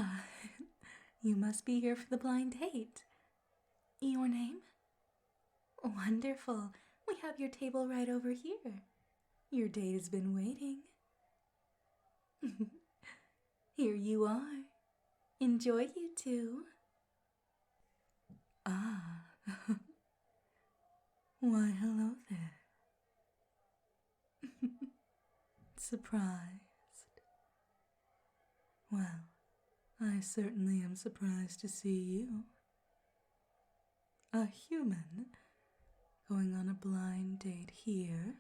Ah, you must be here for the blind date. Your name? Wonderful. We have your table right over here. Your date has been waiting. Here you are. Enjoy, you two. Ah. Why, hello there. Surprised? Well, I certainly am surprised to see you. A human going on a blind date here?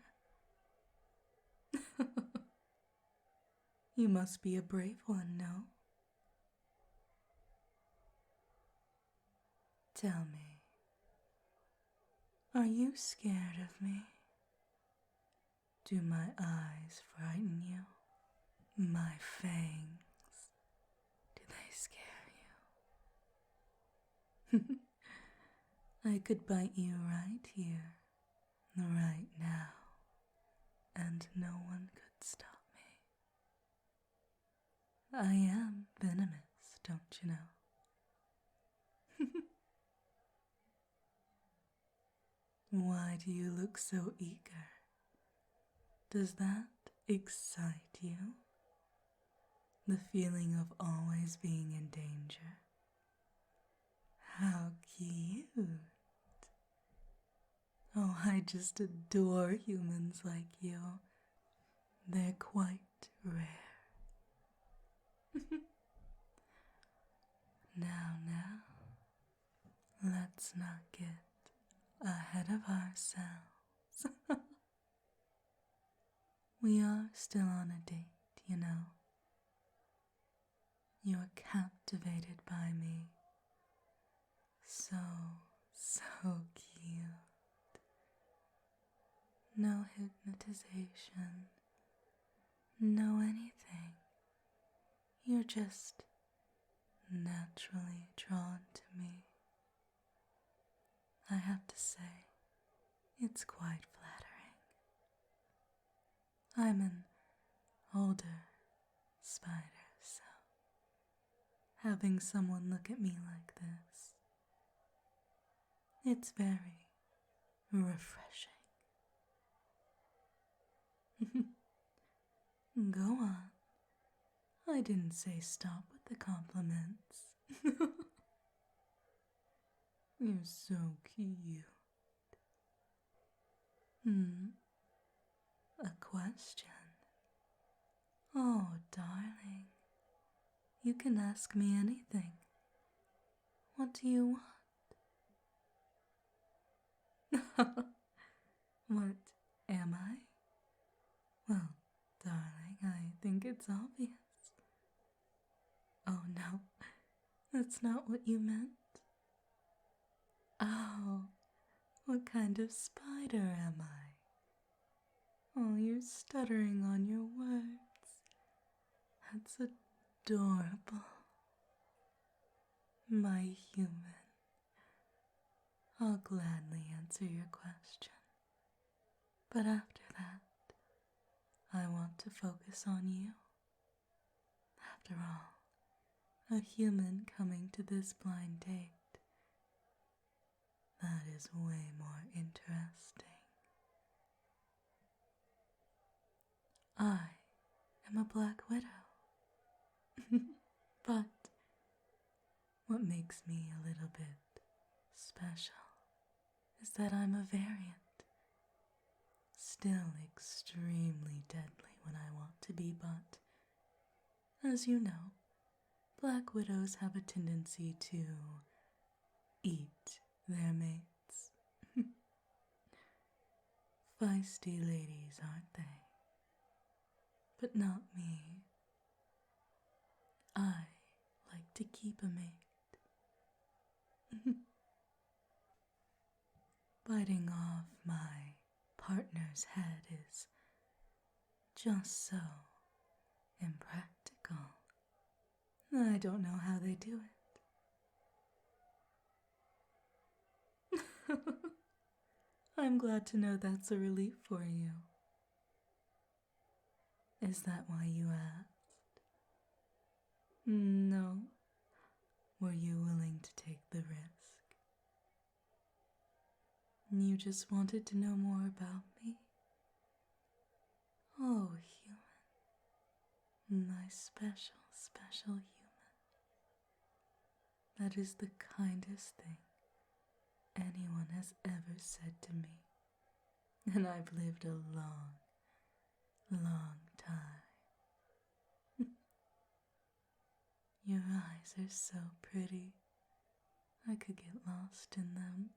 You must be a brave one, no? Tell me, are you scared of me? Do my eyes frighten you? My fangs, do they scare you? I could bite you right here, right now, and no one could stop me. I am venomous, don't you know? Why do you look so eager? Does that excite you? The feeling of always being in danger? How cute! Oh, I just adore humans like you. They're quite rare. Now, let's not get ahead of ourselves. We are still on a date, you know. You're captivated by me. So cute. No hypnotization. No anything. You're just naturally drawn to me. I have to say, it's quite flattering. I'm an older spider, so having someone look at me like this, it's very refreshing. Go on. I didn't say stop with the compliments. You're so cute. A question? Oh, darling. You can ask me anything. What do you want? What am I? Well, darling, I think it's obvious. Oh no, that's not what you meant. Oh, what kind of spider am I? Oh, you're stuttering on your words. That's adorable. My human. I'll gladly answer your question. But after that, I want to focus on you. After all, a human coming to this blind date, that is way more interesting. I am a black widow. But what makes me a little bit special is that I'm a variant. Still extremely deadly when I want to be, but as you know, black widows have a tendency to eat their mates. Feisty ladies, aren't they? But not me. I like to keep a mate. Biting off my partner's head is just so impractical. I don't know how they do it. I'm glad to know that's a relief for you. Is that why you asked? No, just wanted to know more about me? Oh, human. My special, special human. That is the kindest thing anyone has ever said to me. And I've lived a long, long time. Your eyes are so pretty. I could get lost in them.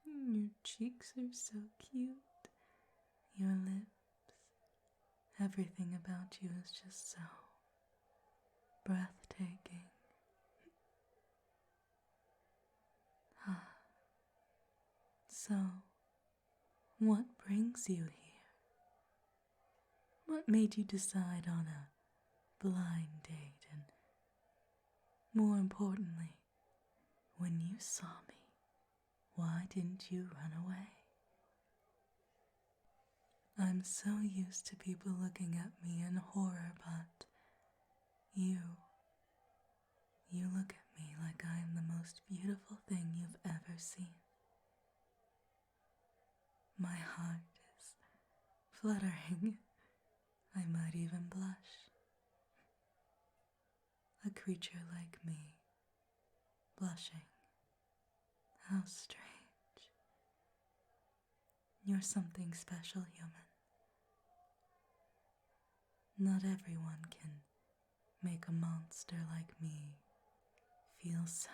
Your cheeks are so cute. Your lips. Everything about you is just so breathtaking. So, what brings you here? What made you decide on a blind date? And more importantly, when you saw me, why didn't you run away? I'm so used to people looking at me in horror, but you look at me like I am the most beautiful thing you've ever seen. My heart is fluttering. I might even blush. A creature like me, blushing. How strange. You're something special, human. Not everyone can make a monster like me feel so.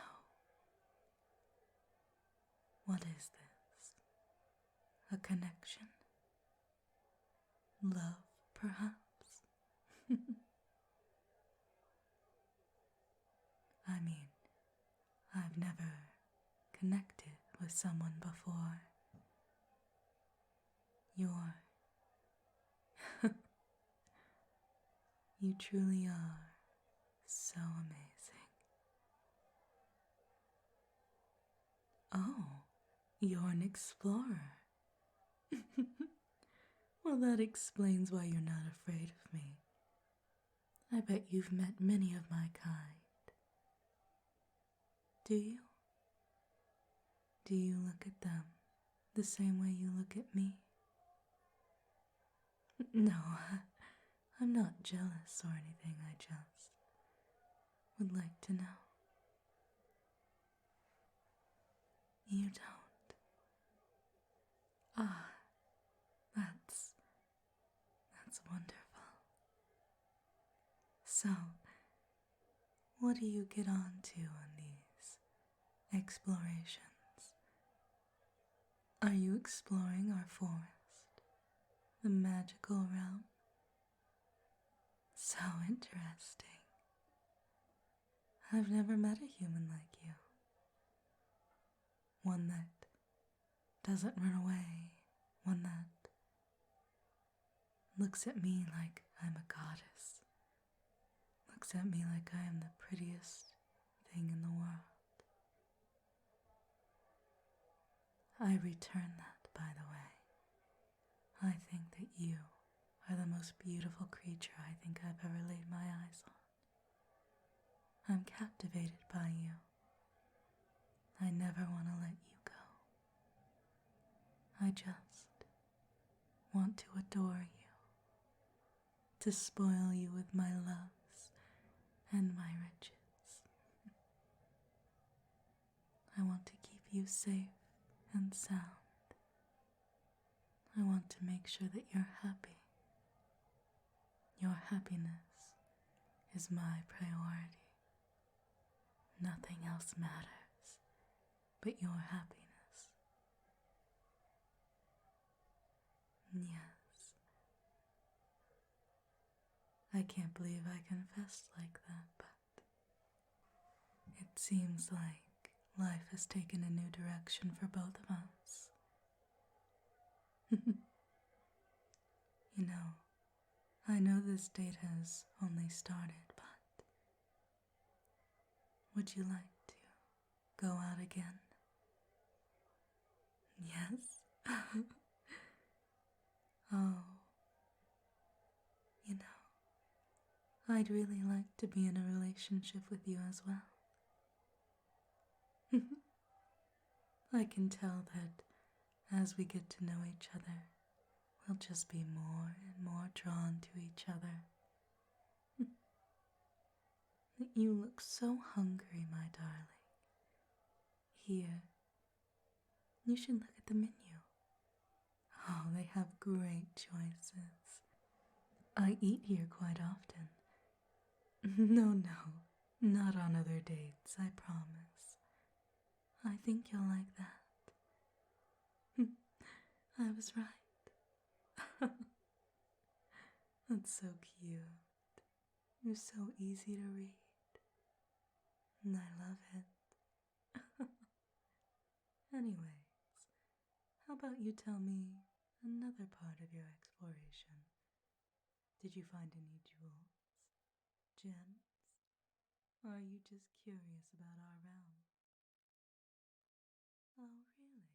What is this? A connection? Love, perhaps? I mean, I've never connected with someone before. You truly are so amazing. Oh, you're an explorer. Well, that explains why you're not afraid of me. I bet you've met many of my kind. Do you? Do you look at them the same way you look at me? No, I'm not jealous or anything, I just would like to know. You don't? Ah, that's wonderful. So, what do you get on to on these explorations? Are you exploring our forest, the magical realm? So interesting. I've never met a human like you. One that doesn't run away, one that looks at me like I'm a goddess, looks at me like I am the prettiest thing in the world. I return that, by the way. I think that you are the most beautiful creature I think I've ever laid my eyes on. I'm captivated by you. I never want to let you go. I just want to adore you, to spoil you with my loves and my riches. I want to keep you safe and sound. I want to make sure that you're happy. Your happiness is my priority. Nothing else matters but your happiness. Yes. I can't believe I confessed like that, but it seems like life has taken a new direction for both of us. You know, I know this date has only started, but would you like to go out again? Yes? Oh, you know, I'd really like to be in a relationship with you as well. I can tell that as we get to know each other, we'll just be more and more drawn to each other. You look so hungry, my darling. Here, you should look at the menu. Oh, they have great choices. I eat here quite often. No, not on other dates, I promise. I think you'll like that. I was right. That's so cute. You're so easy to read. And I love it. Anyways, how about you tell me another part of your exploration? Did you find any jewels, gems, or are you just curious about our realm? Oh, really?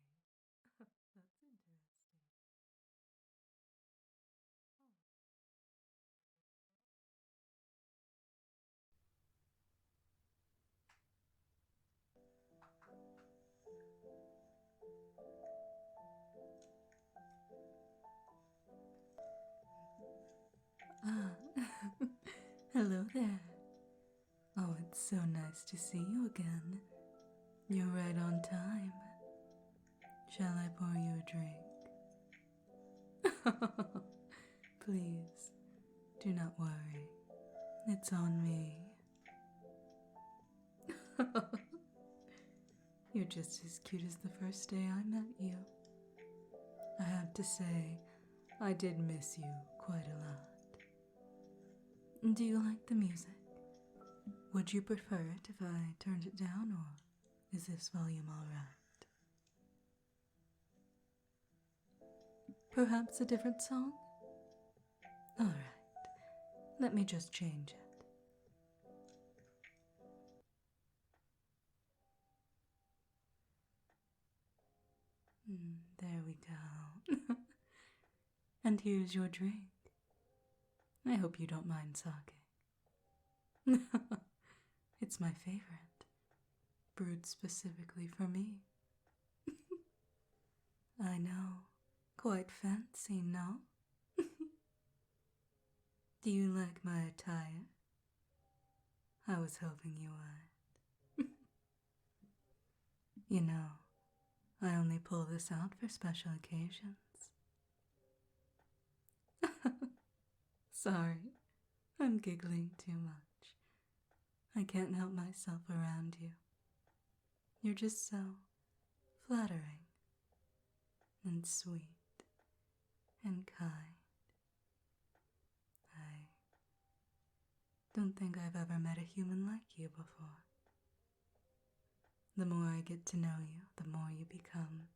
That's interesting. Ah, hello there. Oh, it's so nice to see you again. You're right on time. Shall I pour you a drink? Please, do not worry. It's on me. You're just as cute as the first day I met you. I have to say, I did miss you quite a lot. Do you like the music? Would you prefer it if I turned it down, or is this volume alright? Perhaps a different song? Alright, let me just change it. There we go. And here's your drink. I hope you don't mind sake. It's my favorite, brewed specifically for me. I know, quite fancy, no? Do you like my attire? I was hoping you would. You know, I only pull this out for special occasions. Sorry, I'm giggling too much. I can't help myself around you. You're just so flattering and sweet and kind. I don't think I've ever met a human like you before. The more I get to know you, the more you become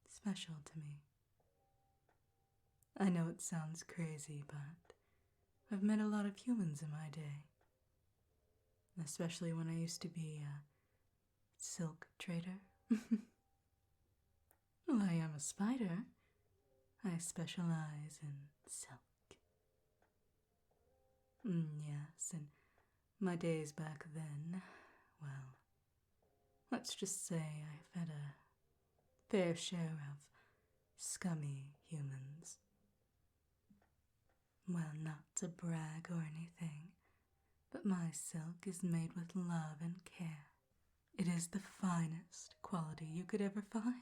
special to me. I know it sounds crazy, but I've met a lot of humans in my day. Especially when I used to be a silk trader. Well, I am a spider. I specialize in silk. Yes, in my days back then, well, let's just say I've had a fair share of scummy humans. Well, not to brag or anything, but my silk is made with love and care. It is the finest quality you could ever find.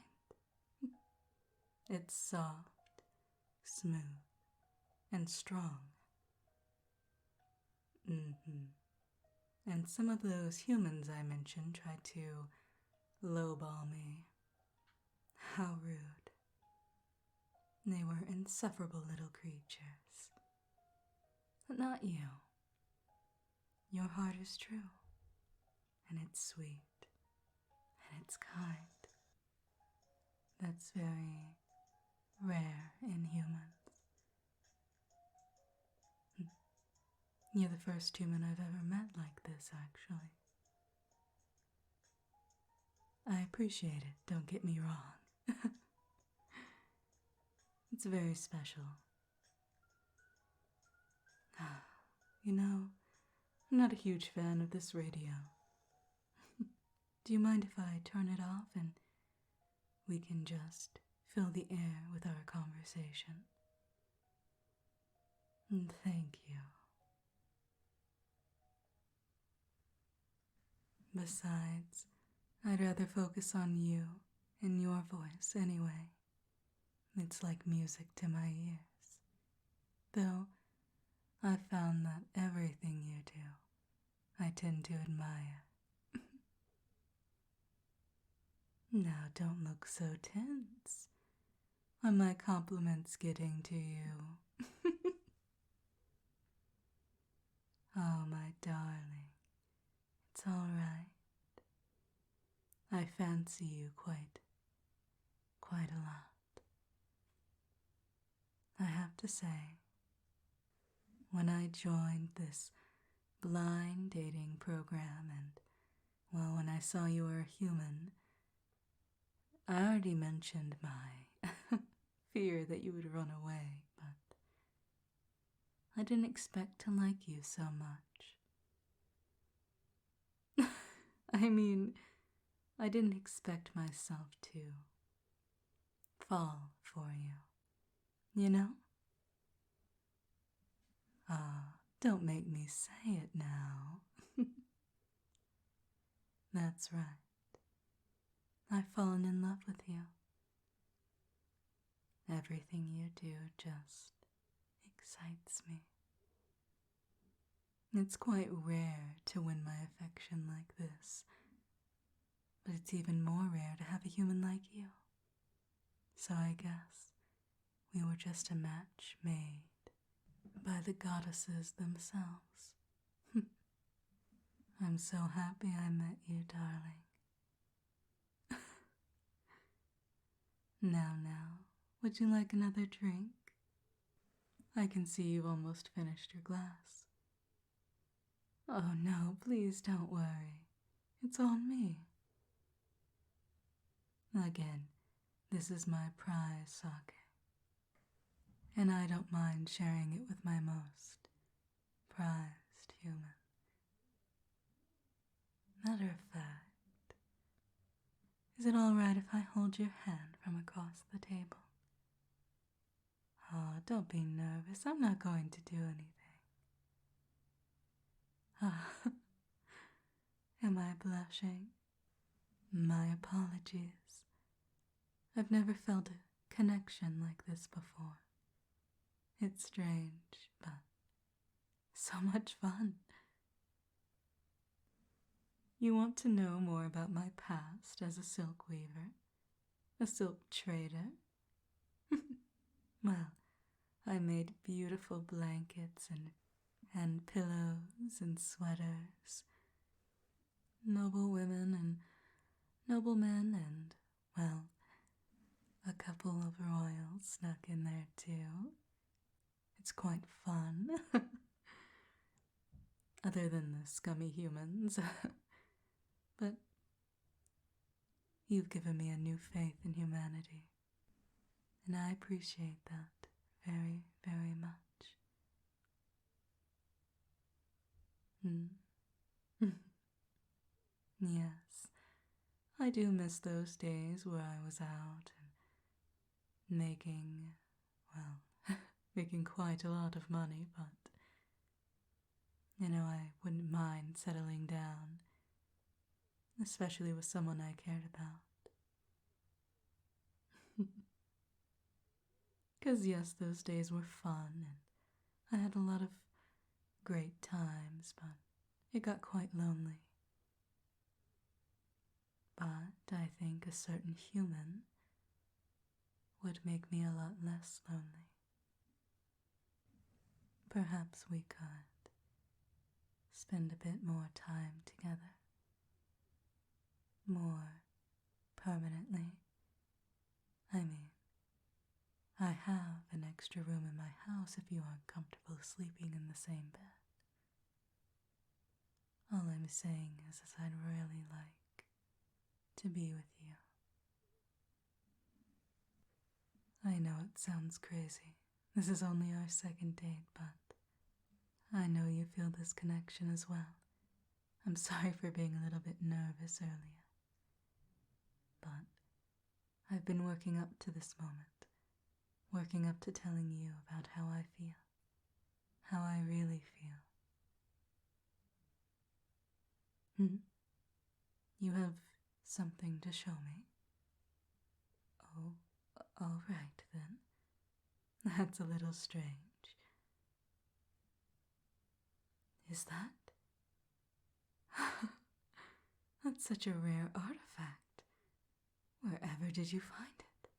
It's soft, smooth, and strong. And some of those humans I mentioned tried to lowball me. How rude. They were insufferable little creatures. But not you. Your heart is true, and it's sweet, and it's kind. That's very rare in humans. You're the first human I've ever met like this, actually. I appreciate it, don't get me wrong. It's very special. You know, I'm not a huge fan of this radio. Do you mind if I turn it off and we can just fill the air with our conversation. And thank you. Besides, I'd rather focus on you and your voice anyway. It's like music to my ears. Though, I've found that everything you do, I tend to admire. Now don't look so tense. Are my compliments getting to you? Oh, my darling, it's all right. I fancy you quite a lot. I have to say, when I joined this blind dating program and, well, when I saw you were a human, I already mentioned my fear that you would run away, but I didn't expect to like you so much. I mean, I didn't expect myself to fall for you, you know? Ah, don't make me say it now. That's right. I've fallen in love with you. Everything you do just excites me. It's quite rare to win my affection like this, but it's even more rare to have a human like you. So I guess we were just a match made by the goddesses themselves. I'm so happy I met you, darling. Now, would you like another drink? I can see you've almost finished your glass. Oh no, please don't worry. It's on me. Again, this is my prize sake, and I don't mind sharing it with my most prized human. Matter of fact, is it all right if I hold your hand from across the table? Oh, don't be nervous. I'm not going to do anything. Ah, am I blushing? My apologies. I've never felt a connection like this before. It's strange, but so much fun. You want to know more about my past as a silk weaver? A silk trader? Well, I made beautiful blankets and pillows and sweaters. Noble women and noble men and, well, a couple of royals snuck in there too. It's quite fun. Other than the scummy humans. But you've given me a new faith in humanity, and I appreciate that very, very much. Yes, I do miss those days where I was out and making, well, making quite a lot of money, but, I wouldn't mind settling down, especially with someone I cared about. 'Cause yes, those days were fun, and I had a lot of great times, but it got quite lonely. But I think a certain human would make me a lot less lonely. Perhaps we could spend a bit more time together. More permanently. I mean, I have an extra room in my house if you aren't comfortable sleeping in the same bed. All I'm saying is that I'd really like to be with you. I know it sounds crazy. This is only our second date, but I know you feel this connection as well. I'm sorry for being a little bit nervous earlier, but I've been working up to this moment, working up to telling you about how I feel, how I really feel. You have something to show me? Oh, all right then. That's a little strange. Is that? That's such a rare artifact. Wherever did you find it?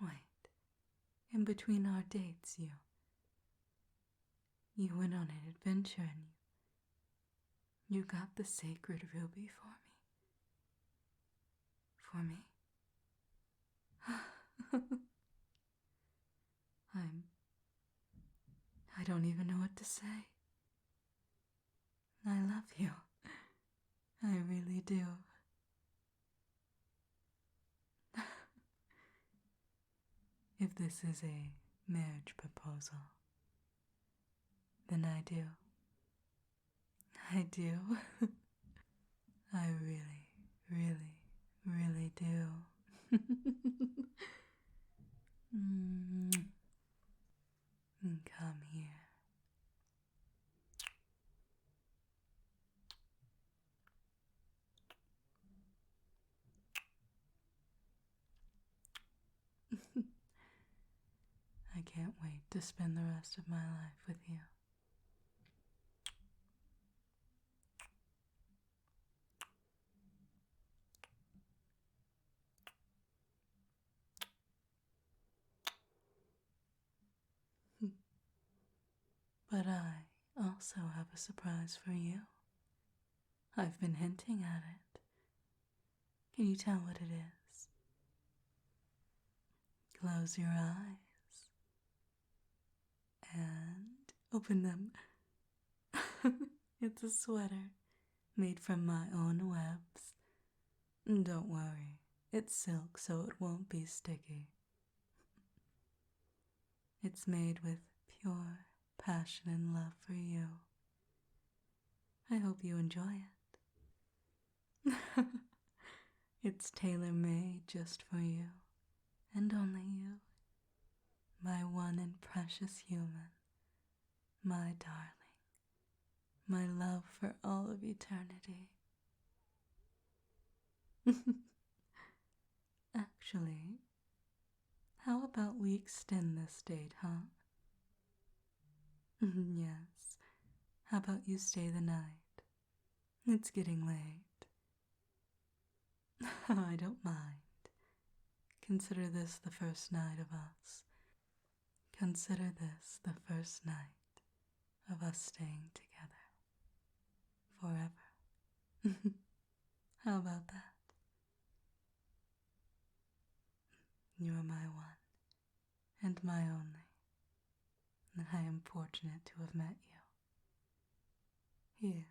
Wait, in between our dates, you went on an adventure and you got the sacred ruby for me. For me? I don't even know what to say. I love you. I really do. If this is a marriage proposal, then I do. I do. I really, really, really do. Come here. I can't wait to spend the rest of my life with you. But I also have a surprise for you. I've been hinting at it. Can you tell what it is? Close your eyes and open them. It's a sweater made from my own webs. Don't worry, it's silk so it won't be sticky. It's made with pure passion and love for you. I hope you enjoy it. It's tailor-made just for you, and only you. My one and precious human, my darling, my love for all of eternity. Actually, how about we extend this date, huh? Yes, how about you stay the night? It's getting late. I don't mind. Consider this the first night of us. Consider this the first night of us staying together. Forever. How about that? You are my one and my only, and I am fortunate to have met you. Here,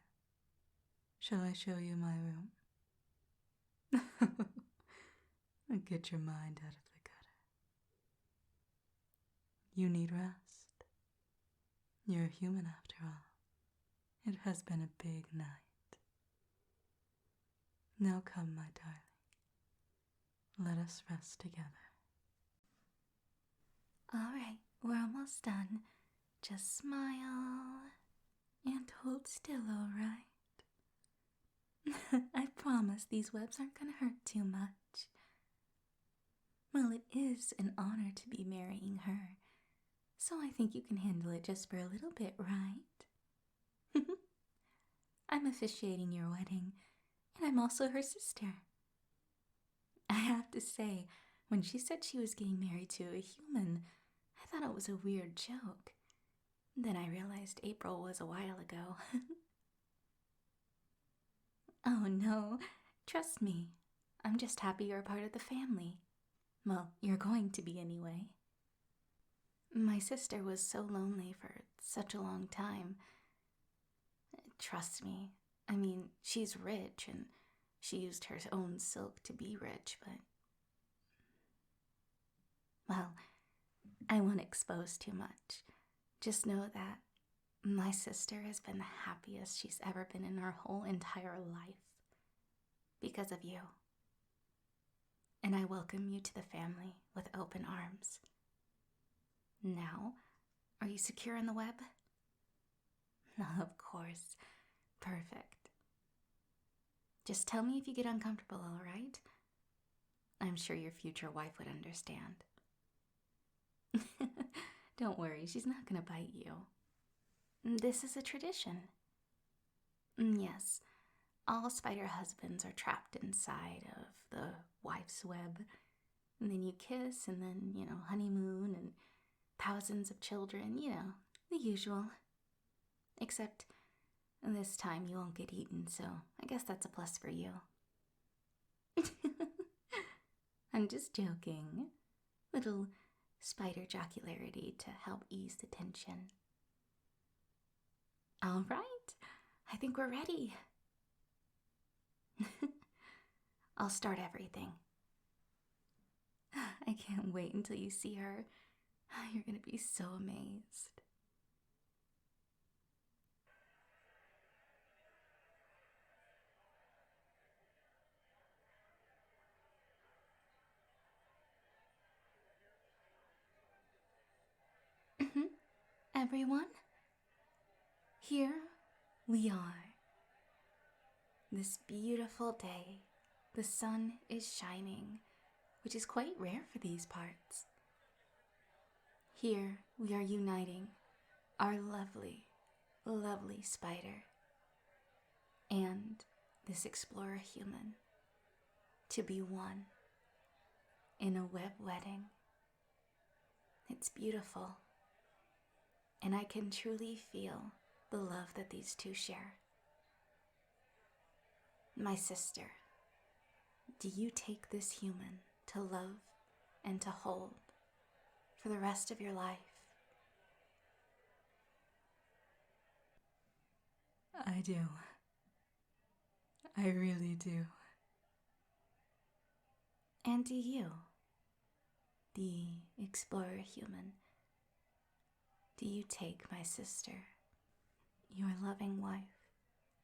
shall I show you my room? Get your mind out of the gutter. You need rest. You're a human after all. It has been a big night. Now come, my darling. Let us rest together. Alright, we're almost done. Just smile and hold still, alright? I promise these webs aren't gonna hurt too much. Well, it is an honor to be marrying her, so I think you can handle it just for a little bit, right? I'm officiating your wedding, and I'm also her sister. I have to say, when she said she was getting married to a human, I thought it was a weird joke. Then I realized April was a while ago. Oh no, trust me. I'm just happy you're a part of the family. Well, you're going to be anyway. My sister was so lonely for such a long time. Trust me. I mean, she's rich and she used her own silk to be rich, but... Well, I won't expose too much. Just know that my sister has been the happiest she's ever been in her whole entire life. Because of you. and I welcome you to the family with open arms. Now, are you secure in the web? Of course. Perfect. Just tell me if you get uncomfortable, all right? I'm sure your future wife would understand. Don't worry, she's not gonna bite you. This is a tradition. Yes, all spider husbands are trapped inside of the wife's web. And then you kiss, and then, honeymoon, and thousands of children, the usual. Except this time you won't get eaten, so I guess that's a plus for you. I'm just joking. Little spider jocularity to help ease the tension. All right, I think we're ready. I'll start everything. I can't wait until you see her. You're gonna be so amazed. Everyone, here we are. This beautiful day, the sun is shining, which is quite rare for these parts. Here we are uniting our lovely, lovely spider and this explorer human to be one in a web wedding. It's beautiful, and I can truly feel the love that these two share. My sister, do you take this human to love and to hold for the rest of your life? I do. I really do. And do you, the explorer human, do you take my sister, your loving wife,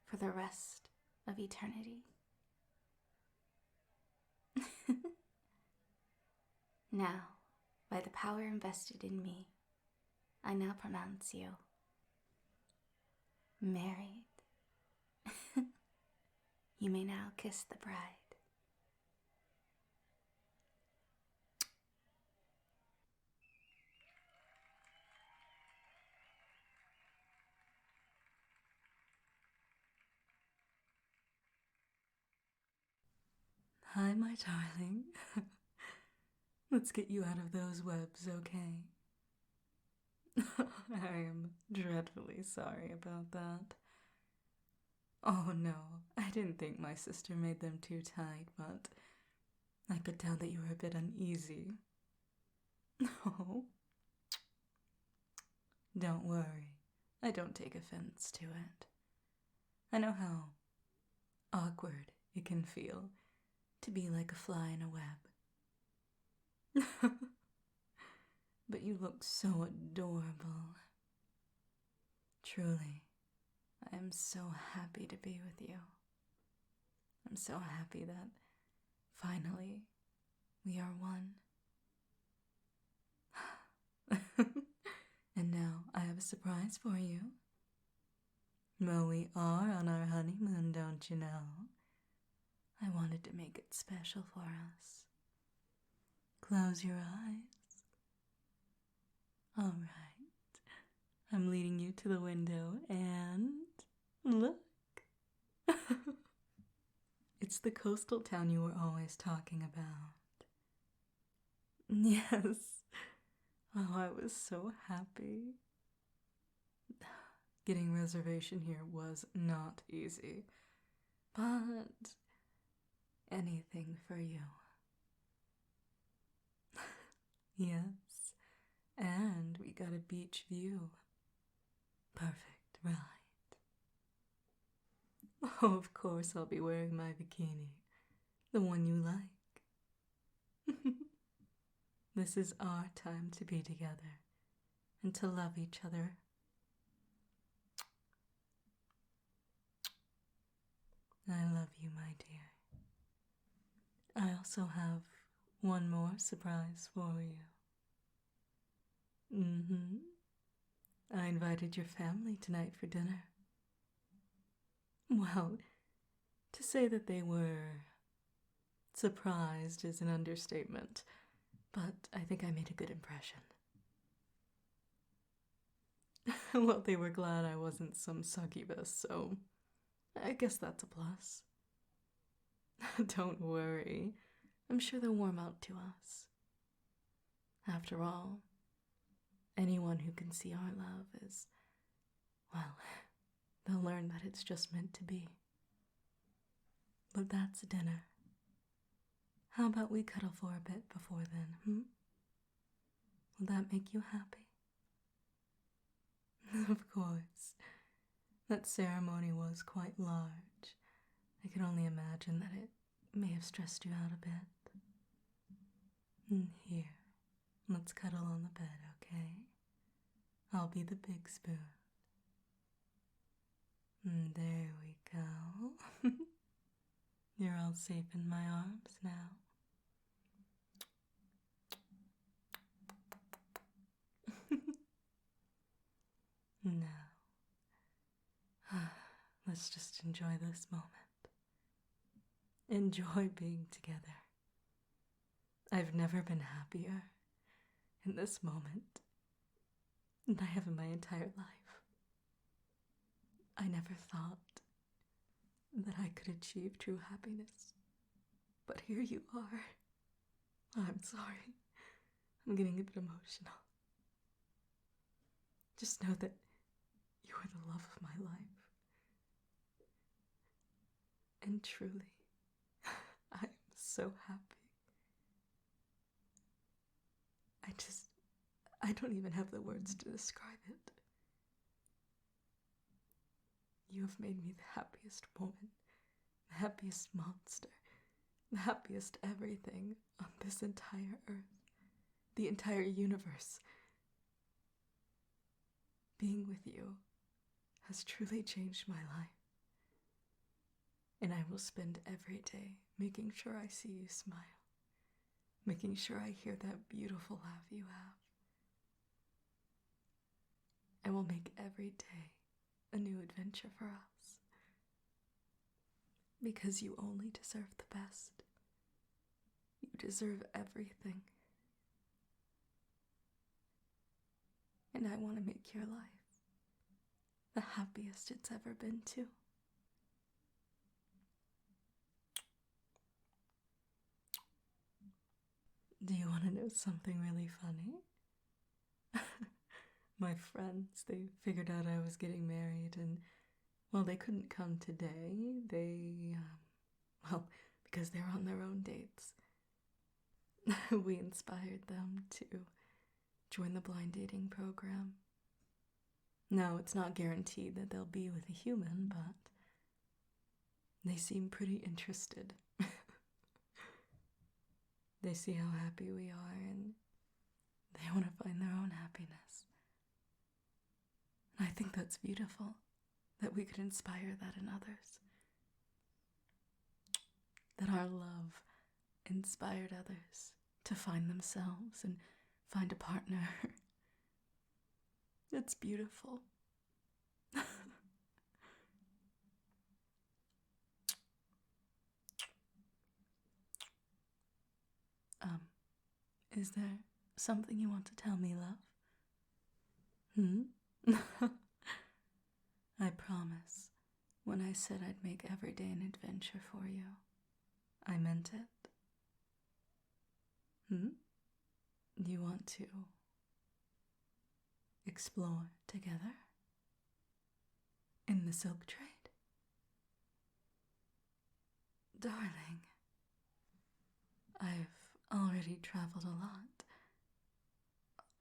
for the rest of eternity? Now, by the power invested in me, I now pronounce you married. You may now kiss the bride. Hi, my darling. Let's get you out of those webs, okay? I am dreadfully sorry about that. Oh no, I didn't think my sister made them too tight, but I could tell that you were a bit uneasy. Oh. Don't worry, I don't take offense to it. I know how awkward it can feel to be like a fly in a web. But you look so adorable. Truly, I am so happy to be with you. I'm so happy that finally we are one. And now I have a surprise for you. Well, we are on our honeymoon, don't you know? I wanted to make it special for us. Close your eyes. All right. I'm leading you to the window and look. It's the coastal town you were always talking about. Yes. Oh, I was so happy. Getting reservation here was not easy, but anything for you. Yes, and we got a beach view. Perfect, right? Oh, of course I'll be wearing my bikini, the one you like. This is our time to be together and to love each other. I love you, my dear. I also have one more surprise for you. I invited your family tonight for dinner. Well, to say that they were surprised is an understatement, but I think I made a good impression. Well, they were glad I wasn't some succubus, so I guess that's a plus. Don't worry, I'm sure they'll warm out to us. After all, anyone who can see our love is, well, they'll learn that it's just meant to be. But that's dinner. How about we cuddle for a bit before then, Will that make you happy? Of course. That ceremony was quite large. I can only imagine that it may have stressed you out a bit. Here, let's cuddle on the bed, okay? I'll be the big spoon. There we go. You're all safe in my arms now. Now, let's just enjoy this moment. Enjoy being together. I've never been happier in this moment than I have in my entire life. I never thought that I could achieve true happiness, but here you are. I'm sorry. I'm getting a bit emotional. Just know that you are the love of my life. And truly, I am so happy. I don't even have the words to describe it. You have made me the happiest woman, the happiest monster, the happiest everything on this entire earth, the entire universe. Being with you has truly changed my life. And I will spend every day making sure I see you smile, making sure I hear that beautiful laugh you have. I will make every day a new adventure for us. Because you only deserve the best. You deserve everything. And I want to make your life the happiest it's ever been too. Do you want to know something really funny? My friends, they figured out I was getting married and, well, they couldn't come today. Because they're on their own dates. We inspired them to join the blind dating program. Now, it's not guaranteed that they'll be with a human, but they seem pretty interested. They see how happy we are and they want to find their own happiness. And I think that's beautiful, that we could inspire that in others. That our love inspired others to find themselves and find a partner. It's beautiful. Is there something you want to tell me, love? I promise, when I said I'd make every day an adventure for you, I meant it. Do you want to explore together in the silk trade? Darling, I've already traveled a lot.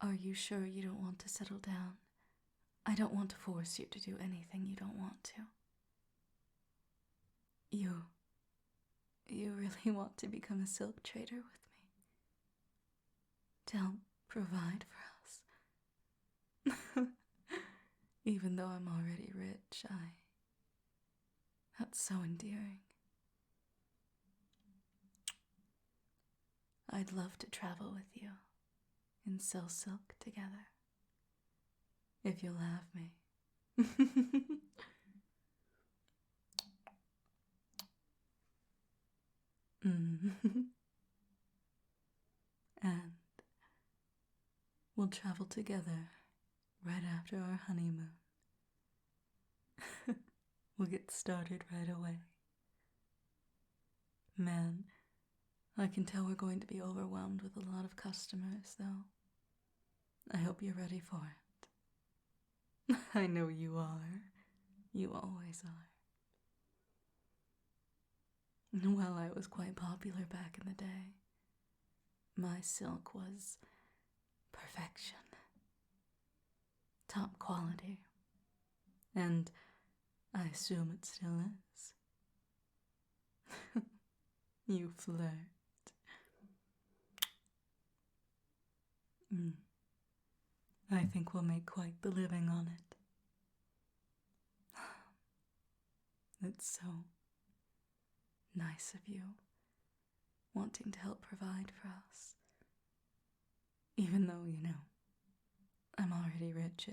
Are you sure you don't want to settle down? I don't want to force you to do anything you don't want to. You really want to become a silk trader with me? To help provide for us? Even though I'm already rich, that's so endearing. I'd love to travel with you and sell silk together. If you'll have me. And we'll travel together right after our honeymoon. We'll get started right away. Man, I can tell we're going to be overwhelmed with a lot of customers, though. I hope you're ready for it. I know you are. You always are. Well, I was quite popular back in the day. My silk was perfection. Top quality. And I assume it still is. You flirt. I think we'll make quite the living on it. It's so nice of you, wanting to help provide for us. Even though, I'm already rich,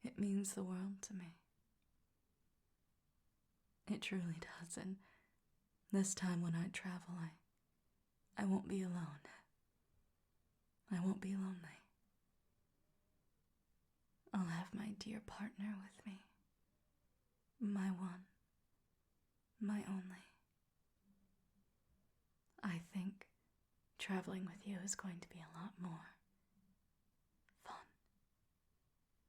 it means the world to me. It truly does, and this time when I travel, I won't be alone. I won't be lonely. I'll have my dear partner with me. My one. My only. I think traveling with you is going to be a lot more fun.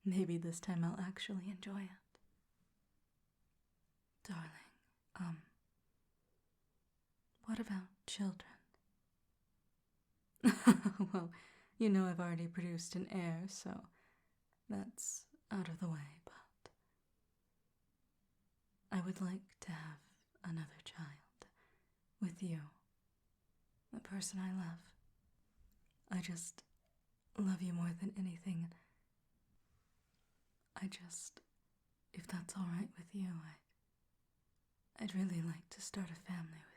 Maybe this time I'll actually enjoy it. Darling, what about children? Well, I've already produced an heir, so that's out of the way, but I would like to have another child with you, the person I love. I just love you more than anything. If that's all right with you, I'd really like to start a family with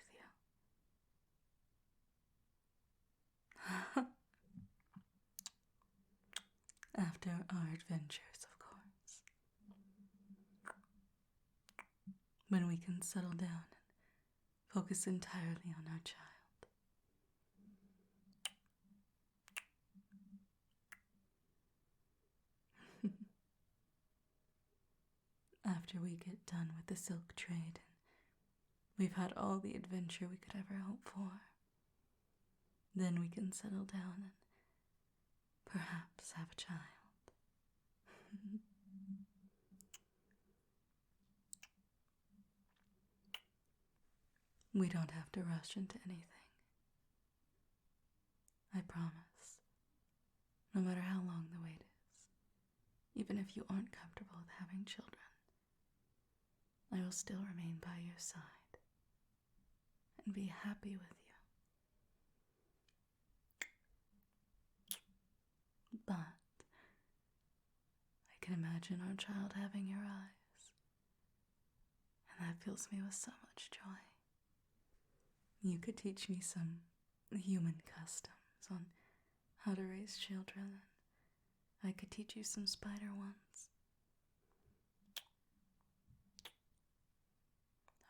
you. After our adventures, of course. When we can settle down and focus entirely on our child. After we get done with the silk trade and we've had all the adventure we could ever hope for, then we can settle down and perhaps have a child. We don't have to rush into anything. I promise. No matter how long the wait is, even if you aren't comfortable with having children, I will still remain by your side and be happy with you. But I can imagine our child having your eyes, and that fills me with so much joy. You could teach me some human customs on how to raise children, and I could teach you some spider ones.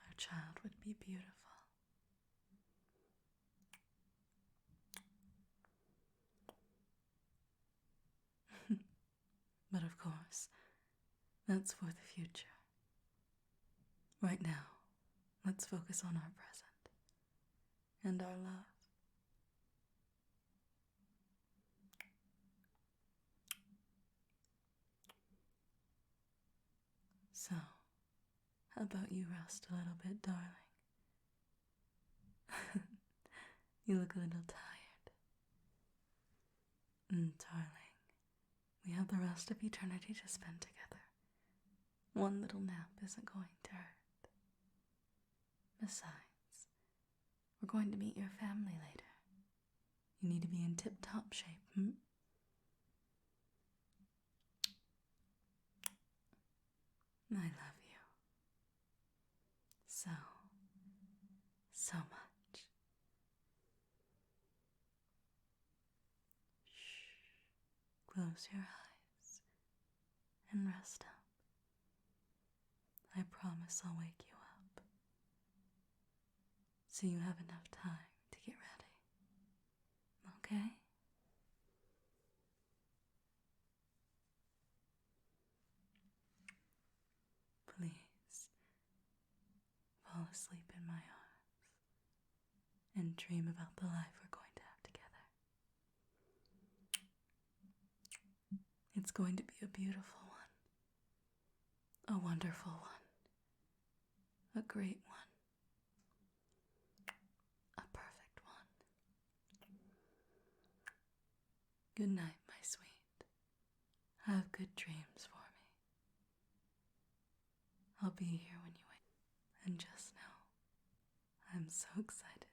Our child would be beautiful. But of course, that's for the future. Right now, let's focus on our present and our love. So, how about you rest a little bit, darling? You look a little tired. Darling, we have the rest of eternity to spend together. One little nap isn't going to hurt. Besides, we're going to meet your family later. You need to be in tip-top shape, I love you. So much. close your eyes and rest up. I promise I'll wake you up so you have enough time to get ready. Okay? Please fall asleep in my arms and dream about the life we're going to have together. It's going to be a beautiful one, a wonderful one, a great one, a perfect one. Good night, my sweet. Have good dreams for me. I'll be here when you wake. And just know, I'm so excited